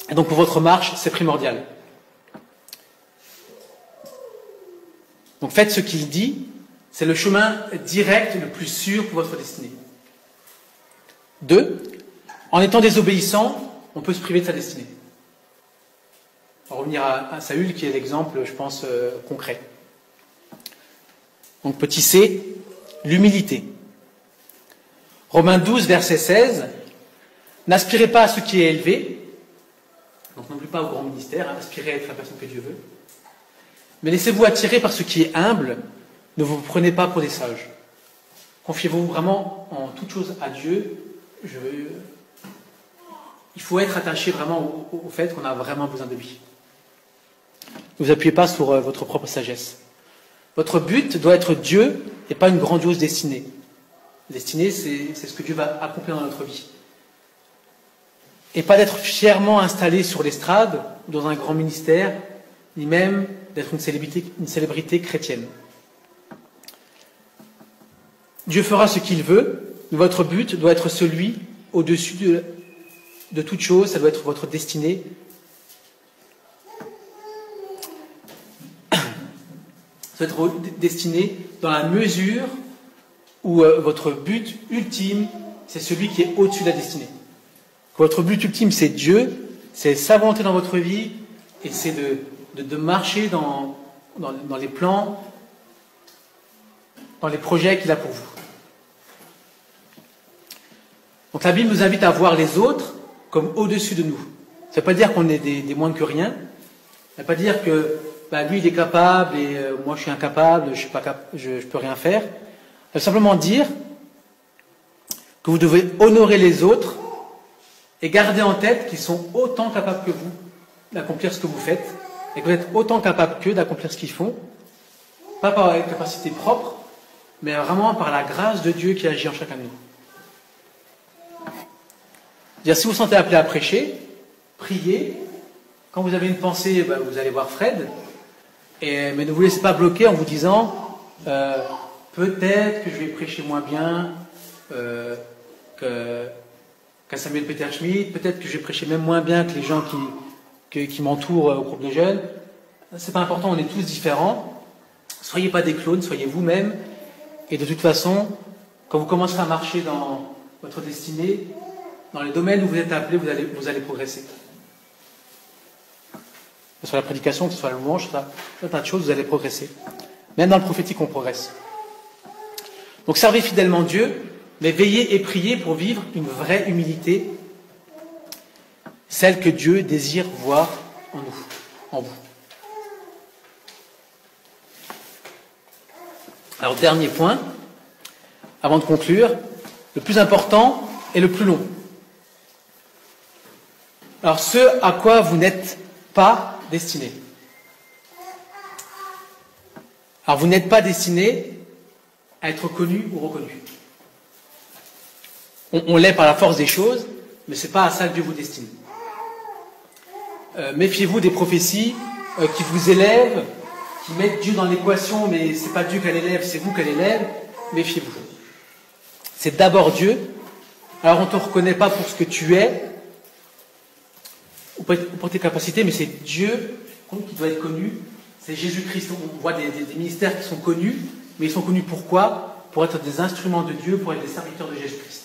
et donc pour votre marche, c'est primordial. Donc faites ce qu'il dit, c'est le chemin direct le plus sûr pour votre destinée. 2. En étant désobéissant, on peut se priver de sa destinée. On va revenir à Saül qui est l'exemple, je pense, concret. Donc petit c, l'humilité. Romains 12, verset 16. N'aspirez pas à ce qui est élevé, donc non plus pas au grand ministère, aspirez à être la personne que Dieu veut, mais laissez-vous attirer par ce qui est humble, ne vous prenez pas pour des sages. Confiez-vous vraiment en toute chose à Dieu. Il faut être attaché vraiment au fait qu'on a vraiment besoin de lui. Ne vous appuyez pas sur votre propre sagesse. Votre but doit être Dieu et pas une grandiose destinée. La destinée, c'est ce que Dieu va accomplir dans notre vie. Et pas d'être fièrement installé sur l'estrade, dans un grand ministère, ni même d'être une célébrité chrétienne. Dieu fera ce qu'il veut, mais votre but doit être celui au-dessus de toute chose, ça doit être votre destinée. Ça doit être votre destinée dans la mesure où votre but ultime, c'est celui qui est au-dessus de la destinée. Votre but ultime, c'est Dieu, c'est sa volonté dans votre vie, et c'est de marcher dans les plans, dans les projets qu'il a pour vous. Donc la Bible nous invite à voir les autres comme au-dessus de nous. Ça ne veut pas dire qu'on est des moins que rien. Ça ne veut pas dire que lui il est capable et moi je suis incapable, je peux rien faire. Ça veut simplement dire que vous devez honorer les autres et garder en tête qu'ils sont autant capables que vous d'accomplir ce que vous faites, et que vous êtes autant capables qu'eux d'accomplir ce qu'ils font, pas par une capacité propre, mais vraiment par la grâce de Dieu qui agit en chacun de nous. C'est-à-dire, si vous vous sentez appelé à prêcher, priez. Quand vous avez une pensée, vous allez voir Fred, mais ne vous laissez pas bloquer en vous disant peut-être que je vais prêcher moins bien qu'à Samuel Peter Schmidt, peut-être que je vais prêcher même moins bien que les gens qui m'entourent au groupe de jeunes. C'est pas important, on est tous différents. Soyez pas des clones, soyez vous-même, Et de toute façon, quand vous commencerez à marcher dans votre destinée, dans les domaines où vous êtes appelés, vous allez progresser. Que ce soit la prédication, que ce soit la louange, tout un tas de choses, vous allez progresser. Même dans le prophétique, on progresse. Donc servez fidèlement Dieu, mais veillez et priez pour vivre une vraie humilité, celle que Dieu désire voir en nous, en vous. Alors, dernier point, avant de conclure, le plus important et le plus long. Alors, ce à quoi vous n'êtes pas destiné. Alors, vous n'êtes pas destiné à être connu ou reconnu. On l'est par la force des choses, mais ce n'est pas à ça que Dieu vous destine. Méfiez-vous des prophéties qui vous élèvent, qui mettent Dieu dans l'équation, mais ce n'est pas Dieu qu'elle élève, c'est vous qu'elle élève. Méfiez-vous. C'est d'abord Dieu. Alors on ne te reconnaît pas pour ce que tu es, ou pour tes capacités, mais c'est Dieu qui doit être connu. C'est Jésus-Christ. On voit des ministères qui sont connus, mais ils sont connus pourquoi? Pour être des instruments de Dieu, pour être des serviteurs de Jésus-Christ.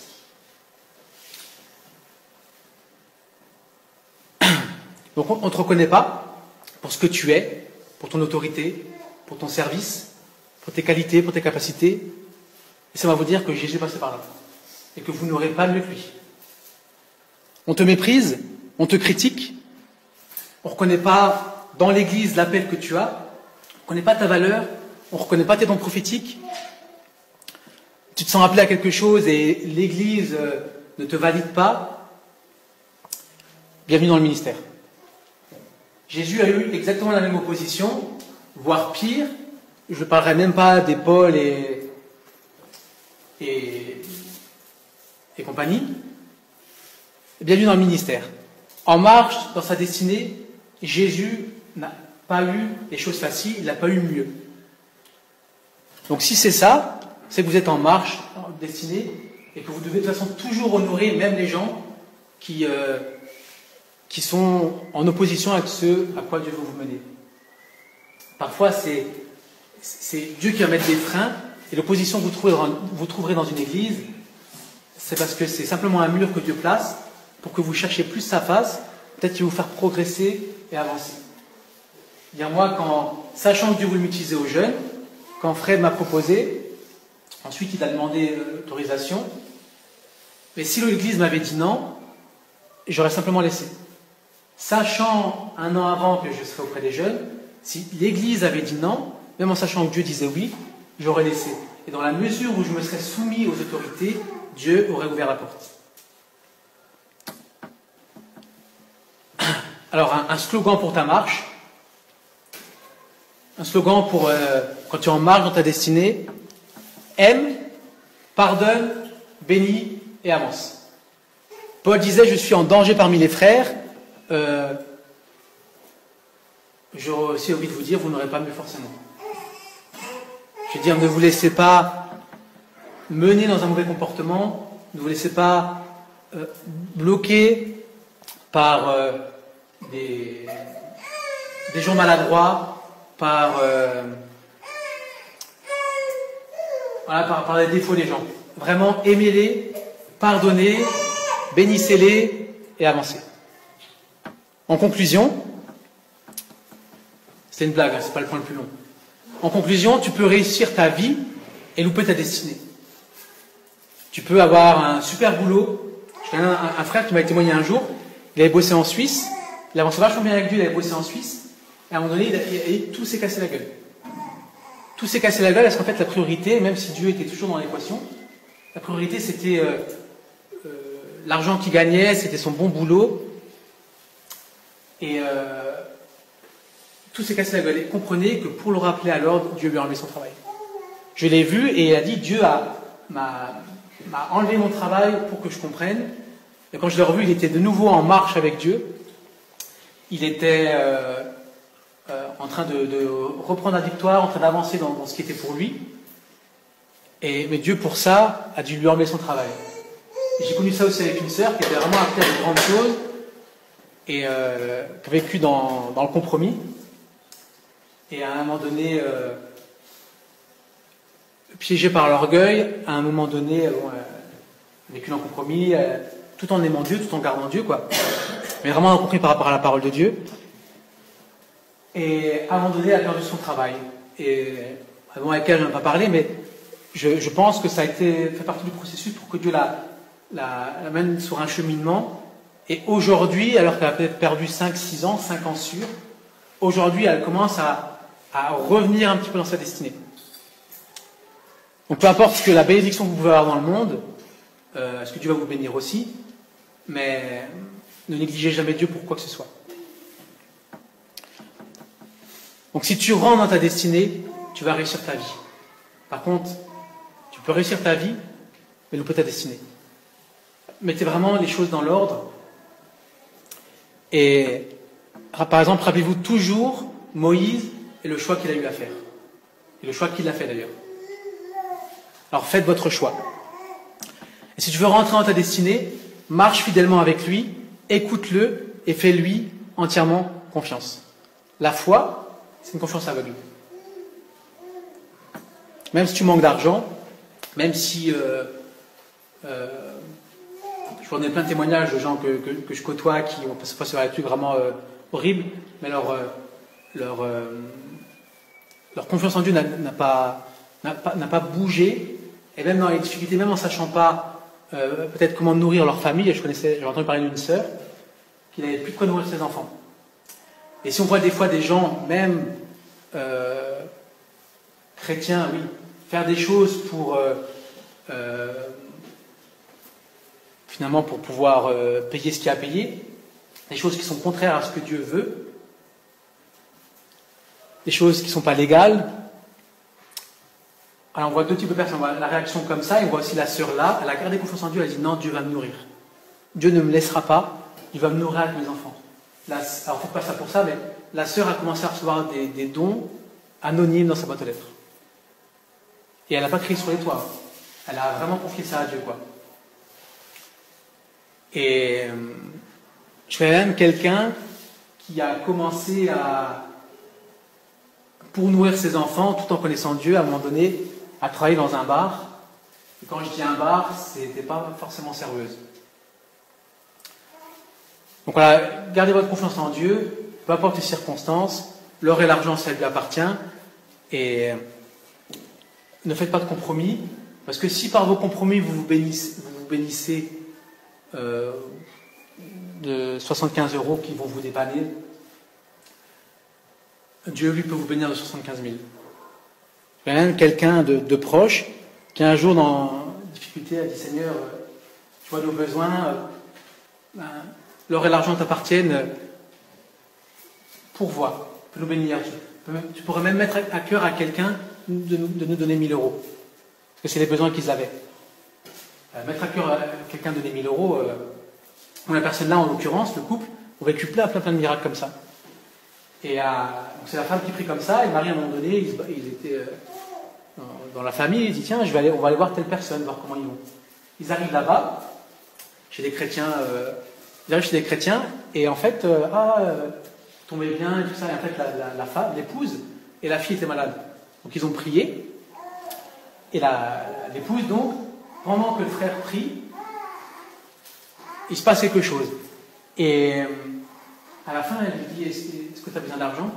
Donc on ne te reconnaît pas pour ce que tu es, pour ton autorité, pour ton service, pour tes qualités, pour tes capacités. Et ça va vous dire que Jésus est passé par là. Et que vous n'aurez pas mieux que lui. On te méprise, on te critique, on ne reconnaît pas dans l'Église l'appel que tu as, on ne reconnaît pas ta valeur, on ne reconnaît pas tes dons prophétiques. Tu te sens appelé à quelque chose et l'Église ne te valide pas. Bienvenue dans le ministère. Jésus a eu exactement la même opposition, voire pire. Je ne parlerai même pas des Paul et compagnie. Bienvenue dans le ministère. En marche, dans sa destinée, Jésus n'a pas eu les choses faciles, il n'a pas eu mieux. Donc si c'est ça, c'est que vous êtes en marche, en destinée, et que vous devez de toute façon toujours honorer même les gens qui sont en opposition avec ce à quoi Dieu veut vous mener. Parfois, c'est Dieu qui va mettre des freins, et l'opposition que vous trouverez dans une église, c'est parce que c'est simplement un mur que Dieu place pour que vous cherchiez plus sa face, peut-être qu'il va vous faire progresser et avancer. Bien moi, sachant que Dieu voulait m'utiliser aux jeunes, quand Fred m'a proposé, ensuite il a demandé l'autorisation, mais si l'église m'avait dit non, j'aurais simplement laissé. Sachant un an avant que je serais auprès des jeunes, si l'Église avait dit non, même en sachant que Dieu disait oui, j'aurais laissé. Et dans la mesure où je me serais soumis aux autorités, Dieu aurait ouvert la porte. Alors, un slogan pour ta marche, un slogan pour quand tu es en marche dans ta destinée, aime, pardonne, bénis et avance. Paul disait, je suis en danger parmi les frères. J'aurais aussi envie de vous dire, vous n'aurez pas mieux forcément. Je veux dire, ne vous laissez pas mener dans un mauvais comportement, ne vous laissez pas bloquer par des gens maladroits, par les défauts des gens. Vraiment, aimez-les, pardonnez, bénissez-les et avancez. En conclusion, c'est une blague, hein, c'est pas le point le plus long. En conclusion, tu peux réussir ta vie et louper ta destinée. Tu peux avoir un super boulot. J'ai un frère qui m'a témoigné un jour, il avait bossé en Suisse, il avançait vachement bien avec Dieu, il avait bossé en Suisse, et à un moment donné, tout s'est cassé la gueule. Tout s'est cassé la gueule parce qu'en fait, la priorité, même si Dieu était toujours dans l'équation, la priorité c'était l'argent qu'il gagnait, c'était son bon boulot, et tout s'est cassé la gueule. Et comprenez que pour le rappeler à l'ordre, Dieu lui a enlevé son travail. Je l'ai vu et il a dit, Dieu m'a enlevé mon travail pour que je comprenne. Et quand je l'ai revu, il était de nouveau en marche avec Dieu. Il était en train de reprendre la victoire, en train d'avancer dans ce qui était pour lui. Mais Dieu, pour ça, a dû lui enlever son travail. J'ai connu ça aussi avec une sœur qui était vraiment appelée à de grandes choses et qui a vécu dans le compromis. Et à un moment donné, piégées par l'orgueil, à un moment donné, elles ont vécu un compromis, tout en aimant Dieu, tout en gardant Dieu, quoi. Mais vraiment un compromis par rapport à la parole de Dieu. Et à un moment donné, elle a perdu son travail. Et bon, avec elle, je n'en ai pas parlé, mais je pense que ça a fait partie du processus pour que Dieu la mène sur un cheminement. Et aujourd'hui, alors qu'elle a peut-être perdu 5 ans sûrs, aujourd'hui, elle commence à revenir un petit peu dans sa destinée. Donc peu importe ce que la bénédiction que vous pouvez avoir dans le monde, ce que Dieu va vous bénir aussi, mais ne négligez jamais Dieu pour quoi que ce soit. Donc si tu rentres dans ta destinée, tu vas réussir ta vie. Par contre, tu peux réussir ta vie, mais louper ta destinée. Mettez vraiment les choses dans l'ordre. Et par exemple, rappelez-vous toujours Moïse et le choix qu'il a eu à faire. Et le choix qu'il a fait d'ailleurs. Alors faites votre choix. Et si tu veux rentrer dans ta destinée, marche fidèlement avec lui, écoute-le et fais-lui entièrement confiance. La foi, c'est une confiance aveugle. Même si tu manques d'argent, même si je connais plein de témoignages de gens que je côtoie qui ont passé par des trucs vraiment horribles, mais leur confiance en Dieu n'a pas bougé, et même dans les difficultés, même en ne sachant pas peut-être comment nourrir leur famille. J'ai entendu parler d'une sœur qui n'avait plus de quoi nourrir ses enfants. Et si on voit des fois des gens, même chrétiens, oui, faire des choses pour finalement pour pouvoir payer ce qu'il y a à payer, des choses qui sont contraires à ce que Dieu veut, des choses qui ne sont pas légales. Alors on voit deux types de personnes. On voit la réaction comme ça, et on voit aussi la sœur là, elle a gardé confiance en Dieu, elle a dit non, Dieu va me nourrir. Dieu ne me laissera pas, Dieu va me nourrir avec mes enfants. Alors faites pas ça pour ça, mais la sœur a commencé à recevoir des dons anonymes dans sa boîte aux lettres. Et elle n'a pas crié sur les toits. Elle a vraiment confié ça à Dieu, quoi. Et je connais même quelqu'un qui a commencé pour nourrir ses enfants, tout en connaissant Dieu, à un moment donné, à travailler dans un bar. Et quand je dis un bar, c'était pas forcément serveuse. Donc voilà, gardez votre confiance en Dieu, peu importe les circonstances, l'or et l'argent, ça lui appartient, et ne faites pas de compromis, parce que si par vos compromis vous vous bénissez de 75 € qui vont vous dépanner, Dieu lui peut vous bénir de 75 000. Il y a même quelqu'un de proche qui un jour dans difficulté a dit Seigneur, tu vois nos besoins, l'or et l'argent t'appartiennent, pourvois, peux nous bénir. Tu pourrais même mettre à cœur à quelqu'un de nous donner 1 000 €, parce que c'est les besoins qu'ils avaient. Mettre à cœur à quelqu'un de donner 1 000 €, la personne là, en l'occurrence, le couple, ont vécu plein de miracles comme ça. Et donc c'est la femme qui prie comme ça, et Marie, à un moment donné, il était dans la famille, il dit tiens, on va aller voir telle personne, voir comment ils vont. Ils arrivent là-bas, chez des chrétiens, et en fait, tombait bien, et tout ça, et en fait, la femme, l'épouse, et la fille étaient malades. Donc ils ont prié, et l'épouse, donc, pendant que le frère prie, il se passe quelque chose. Et à la fin, elle lui dit est-ce que tu as besoin d'argent?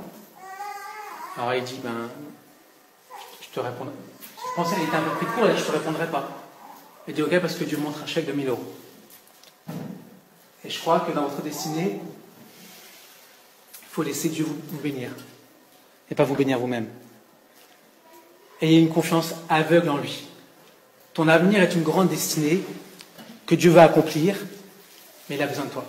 Alors il dit je te répondrai. Je pensais qu'elle était un peu pris de court, elle dit je te répondrai pas. Elle dit ok, parce que Dieu me montre un chèque de 1 000 €. Et je crois que dans votre destinée, il faut laisser Dieu vous bénir, et pas vous bénir vous-même. Ayez une confiance aveugle en lui. Ton avenir est une grande destinée que Dieu va accomplir, mais il a besoin de toi.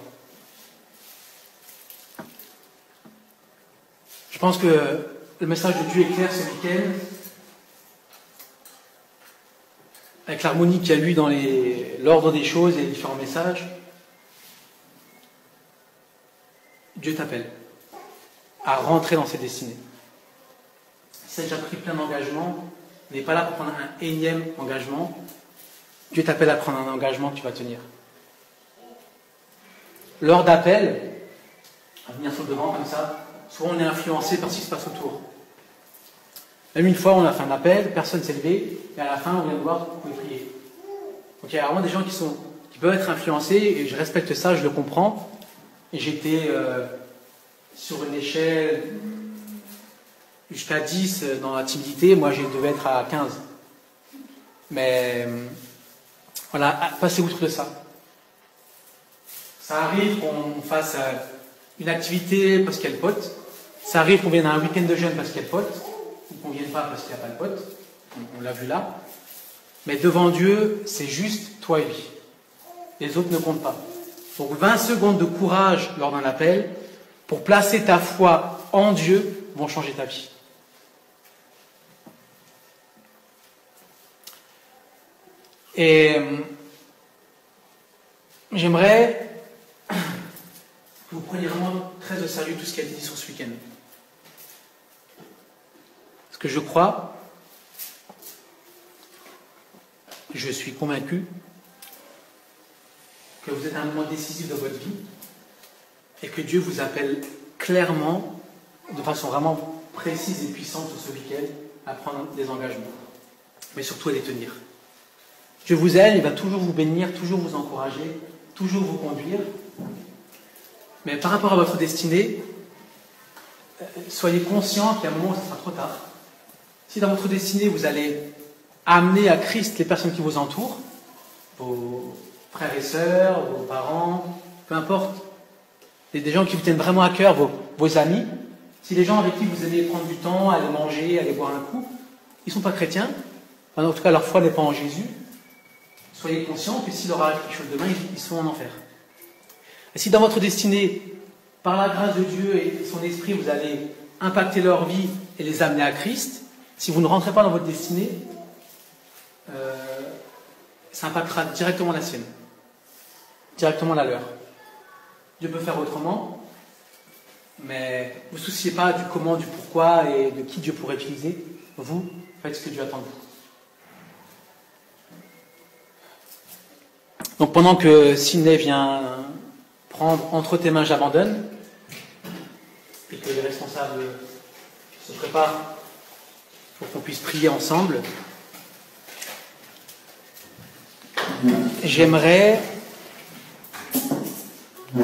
Je pense que le message de Dieu est clair ce week-end, avec l'harmonie qu'il y a eu dans l'ordre des choses et les différents messages. Dieu t'appelle à rentrer dans ses destinées. Si tu as déjà pris plein d'engagements, n'est pas là pour prendre un énième engagement. Dieu t'appelle à prendre un engagement que tu vas tenir. L'heure d'appel, à venir sur le devant comme ça, souvent on est influencé par ce qui se passe autour. Même une fois, on a fait un appel, personne ne s'est levé, et à la fin, on vient de voir, vous pouvez prier. Donc il y a vraiment des gens qui peuvent être influencés, et je respecte ça, je le comprends. Et j'étais sur une échelle jusqu'à 10 dans la timidité, moi je devais être à 15. Mais voilà, passez outre de ça. Ça arrive qu'on fasse une activité parce qu'il y a le pote. Ça arrive qu'on vienne à un week-end de jeûne parce qu'il y a le pote. Ou qu'on ne vienne pas parce qu'il n'y a pas le pote. On l'a vu là. Mais devant Dieu, c'est juste toi et lui. Les autres ne comptent pas. Donc 20 secondes de courage lors d'un appel pour placer ta foi en Dieu vont changer ta vie. Et j'aimerais que vous preniez vraiment très au sérieux tout ce qui a été dit sur ce week-end. Parce que je crois, je suis convaincu que vous êtes à un moment décisif de votre vie et que Dieu vous appelle clairement, de façon vraiment précise et puissante sur ce week-end, à prendre des engagements, mais surtout à les tenir. Dieu vous aime, il va toujours vous bénir, toujours vous encourager, toujours vous conduire. Mais par rapport à votre destinée, soyez conscients qu'il y a un moment où ce sera trop tard. Si dans votre destinée, vous allez amener à Christ les personnes qui vous entourent, vos frères et sœurs, vos parents, peu importe, des gens qui vous tiennent vraiment à cœur, vos amis, si les gens avec qui vous allez prendre du temps, aller manger, aller boire un coup, ils ne sont pas chrétiens, enfin, en tout cas leur foi n'est pas en Jésus, soyez conscients que s'il leur arrive quelque chose demain, ils sont en enfer. Et si dans votre destinée, par la grâce de Dieu et son esprit, vous allez impacter leur vie et les amener à Christ, si vous ne rentrez pas dans votre destinée, ça impactera directement la sienne, directement la leur. Dieu peut faire autrement, mais ne vous souciez pas du comment, du pourquoi et de qui Dieu pourrait utiliser. Vous, faites ce que Dieu attend de vous. Donc pendant que Sidney vient prendre entre tes mains, j'abandonne, et que les responsables se préparent pour qu'on puisse prier ensemble, j'aimerais que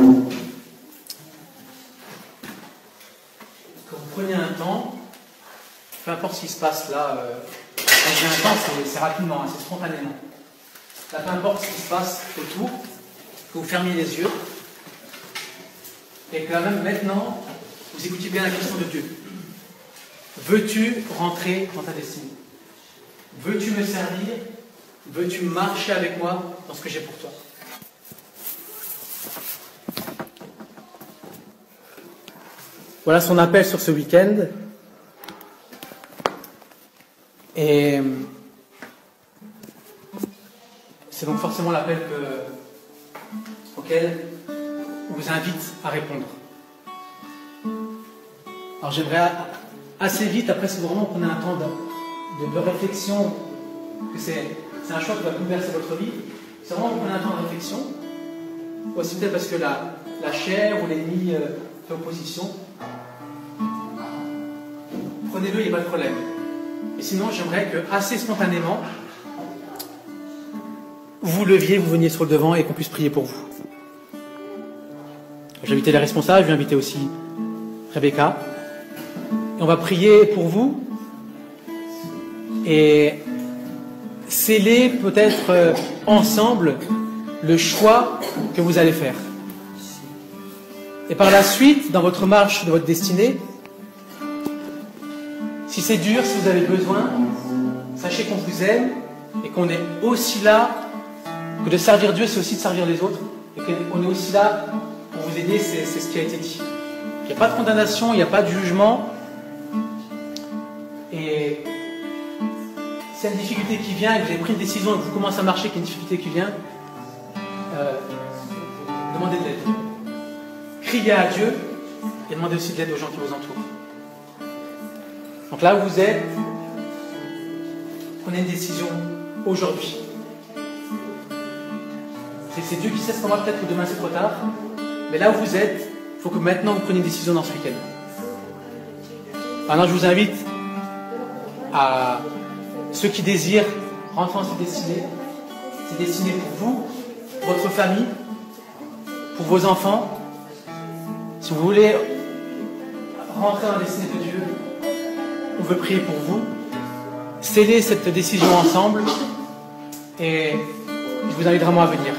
vous preniez un temps, peu importe ce qui se passe là, quand j'ai un temps, c'est rapidement, c'est spontanément. Là, peu importe ce qui se passe autour, que vous fermiez les yeux, et que là même maintenant, vous écoutiez bien la question de Dieu. Veux-tu rentrer dans ta destinée? Veux-tu me servir? Veux-tu marcher avec moi dans ce que j'ai pour toi? Voilà son appel sur ce week-end. Et c'est donc forcément l'appel auquel on vous invite à répondre. Alors j'aimerais assez vite, après c'est vraiment qu'on ait un temps de réflexion, que c'est un choix qui va bouleverser votre vie, c'est vraiment qu'on ait un temps de réflexion, aussi peut-être parce que la chair ou l'ennemi fait opposition. Prenez-le, il n'y a pas de problème. Et sinon, j'aimerais que, assez spontanément, vous leviez, vous veniez sur le devant et qu'on puisse prier pour vous. J'ai invité les responsables, je vais inviter aussi Rebecca. Et on va prier pour vous et sceller peut-être ensemble le choix que vous allez faire. Et par la suite, dans votre marche de votre destinée, si c'est dur, si vous avez besoin, sachez qu'on vous aime et qu'on est aussi là, que de servir Dieu, c'est aussi de servir les autres, et qu'on est aussi là pour vous aider, c'est ce qui a été dit. Il n'y a pas de condamnation, il n'y a pas de jugement. Et s'il y a une difficulté qui vient, et que vous avez pris une décision et que vous commencez à marcher, qu'il y a une difficulté qui vient, demandez de l'aide. Criez à Dieu et demandez aussi de l'aide aux gens qui vous entourent. Donc là où vous êtes, prenez une décision aujourd'hui. C'est Dieu qui sait ce qu'on va, peut-être que demain c'est trop tard, mais là où vous êtes, il faut que maintenant vous preniez une décision dans ce week-end. Maintenant je vous invite à ceux qui désirent rentrer dans cette destinée. C'est destiné pour vous, pour votre famille, pour vos enfants. Si vous voulez rentrer dans la destinée de Dieu, on veut prier pour vous. Scellez cette décision ensemble et je vous invite vraiment à venir.